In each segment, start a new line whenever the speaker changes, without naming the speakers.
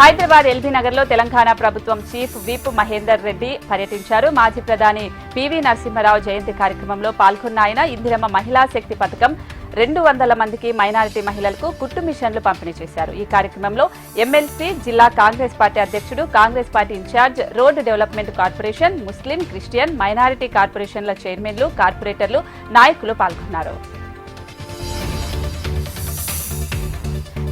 Hyderabad LB Nagar లో తెలంగాణ ప్రభుత్వం chief whip Mahender Reddy పర్యటించారు. మాజీ ప్రధాని పివి నరసింహారావు జయంతి కార్యక్రమంలో పాల్గొన్న ఆయన ఇందిరమ్మ మహిళా శక్తి పథకం 200 మందికి మైనారిటీ మహిళలకు కుట్టు మిషన్లు పంపిణీ చేశారు. ఈ కార్యక్రమంలో ఎమ్మెల్సీ, జిల్లా కాంగ్రెస్ పార్టీ అధ్యక్షుడు, Congress party in-charge, road development corporation, Muslim, Christian, minority కార్పొరేషన్ల చైర్మన్లు, కార్పొరేటర్లు, నాయకులు పాల్గొన్నారు.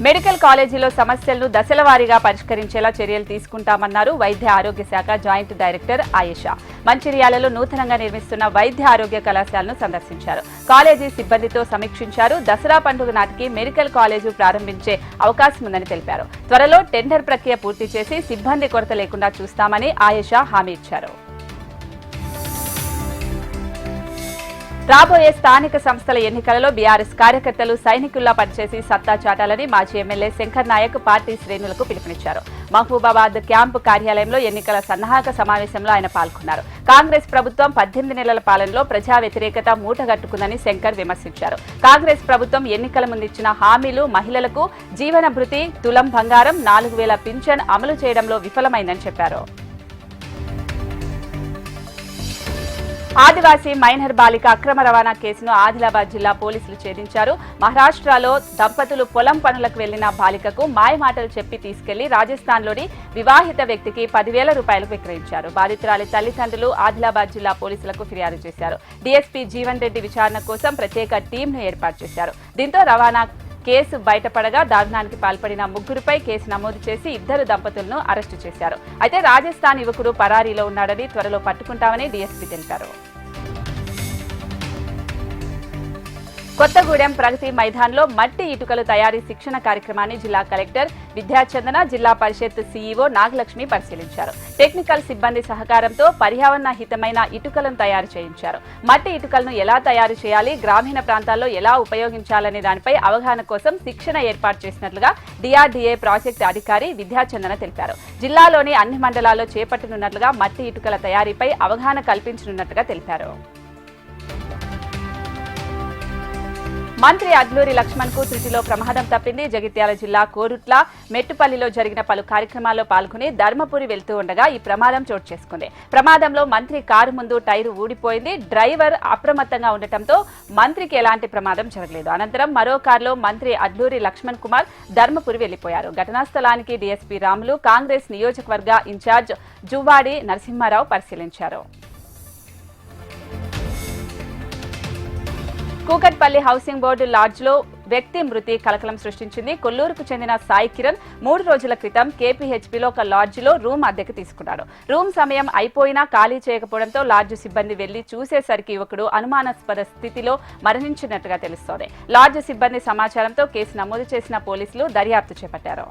మెడికల్ కాలేజీలో సమస్యలను దశల వారీగా పరిష్కరించేలా చర్యలు తీసుకుంటామన్నారు వైద్య ఆరోగ్య శాఖ జాయింట్ డైరెక్టర్ ఆయేషా. మంచిర్యాలలో నూతనంగా నిర్మిస్తున్న వైద్య ఆరోగ్య కళాశాలను సందర్శించారు. కాలేజీ సిబ్బందితో సమీక్షించారు. దసరా పండుగ నాటికి మెడికల్ కాలేజీ ప్రారంభించే అవకాశం ఉందని తెలిపారు. త్వరలో టెండర్ ప్రక్రియ పూర్తి చేసి సిబ్బంది కొరత లేకుండా చూస్తామని ఆయేషా హామీ ఇచ్చారు. రాబోయే స్థానిక సంస్థల ఎన్నికలలో బీఆర్ఎస్ కార్యకర్తలు సైనికుల్లా పనిచేసి సత్తా చాటాలని మాజీ ఎమ్మెల్యే శంకర్ నాయక్ పార్టీ శ్రేణులకు పిలుపునిచ్చారు. మహబూబాబాద్ క్యాంపు కార్యాలయంలో ఎన్నికల సన్నాహక సమావేశంలో ఆయన పాల్గొన్నారు. కాంగ్రెస్ ప్రభుత్వం 18 నెలల పాలనలో ప్రజా వ్యతిరేకత మూటగట్టుకుందని శంకర్ విమర్శించారు. కాంగ్రెస్ ప్రభుత్వం ఎన్నికల ముందిచ్చిన హామీలు మహిళలకు జీవన భృతి, తులం బంగారం, 4000 పింఛన్ అమలు చేయడంలో విఫలమైందని చెప్పారు. ఆదివాసీ మైనర్ బాలిక అక్రమ రవాణా కేసును ఆదిలాబాద్ జిల్లా పోలీసులు ఛేదించారు. మహారాష్ట్రలో దంపతులు పొలం పనులకు వెళ్లిన బాలికకు మాయమాటలు చెప్పి తీసుకెళ్లి రాజస్థాన్లోని వివాహిత వ్యక్తికి 10,000 రూపాయలకు విక్రయించారు. బాధితురాలి తల్లిదండ్రులు ఆదిలాబాద్ జిల్లా పోలీసులకు ఫిర్యాదు చేశారు. డీఎస్పీ జీవన్ రెడ్డి విచారణ కోసం ప్రత్యేక టీంను ఏర్పాటు చేశారు. దీంతో రవాణా కేసు బయటపడగా దారుణానికి పాల్పడిన 3గురిపై కేసు నమోదు చేసి 2 దంపతులను అరెస్టు చేశారు. అయితే రాజస్థాన్ యువకుడు పరారీలో ఉన్నాడని, త్వరలో పట్టుకుంటామని డీఎస్పీ తెలిపారు. కొత్తగూడెం ప్రగతి మైదాన్లో మట్టి ఇటుకలు తయారీ శిక్షణ కార్యక్రమాన్ని జిల్లా కలెక్టర్ విద్యాచందన, జిల్లా పరిషత్ సీఈఓ నాగలక్ష్మి పరిశీలించారు. టెక్నికల్ సిబ్బంది సహకారంతో పర్యావరణ హితమైన ఇటుకలను తయారు చేయించారు. మట్టి ఇటుకలను ఎలా తయారు చేయాలి, గ్రామీణ ప్రాంతాల్లో ఎలా ఉపయోగించాలనే దానిపై అవగాహన కోసం శిక్షణ ఏర్పాటు చేసినట్లుగా డిఆర్డీఏ ప్రాజెక్టు అధికారి విద్యాచందన తెలిపారు. జిల్లాలోని అన్ని మండలాల్లో చేపట్టనున్నట్లుగా మట్టి ఇటుకల తయారీపై అవగాహన కల్పించనున్నట్లుగా తెలిపారు. మంత్రి అడ్లూరి లక్ష్మణ్ కు త్రుటిలో ప్రమాదం తప్పింది. జగిత్యాల జిల్లా కోరుట్ల, మెట్టుపల్లిలో జరిగిన పలు కార్యక్రమాల్లో పాల్గొని ధర్మపురి వెళ్తూ ఉండగా ఈ ప్రమాదం చోటు చేసుకుంది. ప్రమాదంలో మంత్రి కారు ముందు టైరు ఊడిపోయింది. డ్రైవర్ అప్రమత్తంగా ఉండటంతో మంత్రికి ఎలాంటి ప్రమాదం జరగలేదు. అనంతరం మరో కారులో మంత్రి అడ్లూరి లక్ష్మణ్ కుమార్ ధర్మపురి వెళ్లిపోయారు. ఘటనా స్థలానికి డీఎస్పీ రాములు, కాంగ్రెస్ నియోజకవర్గ ఇన్ఛార్జ్ జువ్వాడి నరసింహారావు పరిశీలించారు. కూకట్పల్లి హౌసింగ్ బోర్డు లాడ్జ్లో వ్యక్తి మృతి కలకలం సృష్టించింది. కొల్లూరుకు చెందిన సాయి కిరణ్ 3 రోజుల క్రితం కేపీహెచ్పీలో ఒక లాడ్జిలో రూమ్ అద్దెకు తీసుకున్నాడు. రూమ్ సమయం అయిపోయినా ఖాళీ చేయకపోవడంతో లాడ్జ్ సిబ్బంది వెళ్లి చూసేసరికి యువకుడు అనుమానాస్పద స్థితిలో మరణించినట్టుగా తెలుస్తోంది. లాడ్జ్ సిబ్బంది సమాచారంతో కేసు నమోదు చేసిన పోలీసులు దర్యాప్తు చేపట్టారు.